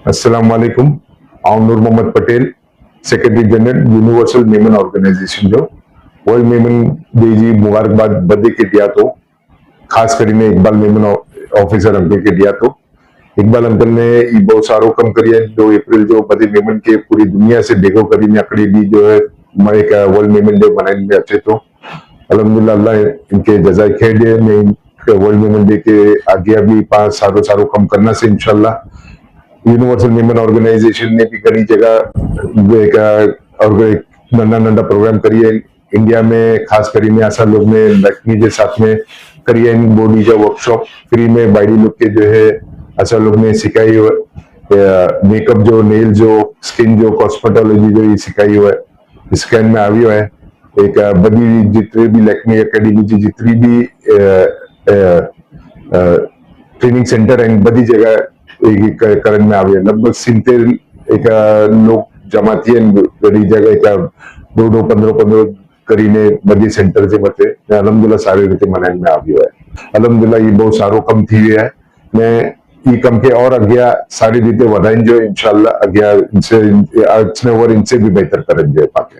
अस्सलाम वालेकुम। आउं Noor Mohammad Patel, secretary general universal Memon organization जो વર્લ્ડ મેમન ડેજી મુબારકબાદ બધે કે દિયા તો ખાસ કરીને ઇકબાલ મેમન ऑफिसर अंकल के दिया तो इकबाल अंकल ने ये बहुत सारो कम करिए 2 अप्रैल जो बदे मेमन के पूरी दुनिया से भेगो करी आकड़ी दी जो है मैं एक वर्ल्ड मेमन डे मनाने में अच्छे तो अल्हम्दुलिल्लाह अल्लाह इनके जजाय खैर दे मैं वर्ल्ड मेमन डे के आगे भी 5 सारो सारो कम करना से इंशाल्लाह यूनिवर्सल मेमन ऑर्गेनाइजेशन ने भी कई जगह एक नंदा नंदा प्रोग्राम करिए इंडिया में खास કરીને ऐसा लोग ने लक्ष्मी के साथ में करिए बॉडी का वर्कशॉप फ्री में बाइडी लोग के जो है ऐसा लोग ने सिखाई हुआ मेकअप जो नेल जो स्किन जो कॉस्मेटोलॉजी जो ये सिखाई हुआ है स्कैन में આવી हुआ है एक बड़ी जितनी भी लक्ष्मी एकेडमी की जितनी भी ट्रेनिंग सेंटर है बड़ी जगह करण में આવી लगभग 70 एक लोग जमा थिए बड़ी जगह एक 2 15 કરીને બધી સેન્ટર જે મતે અલહમદુલિલ્લાહ સારી રીતે મનાવવામાં આવ્યો है અલહમદુલિલ્લાહ ये बहुत सारो कम थी गया है मैं ये कम के और अज्ञा सारी रीते वधाइन जो इंशाल्लाह अज्ञा इनसे आज ने और इनसे भी बेहतर करेंगे पाके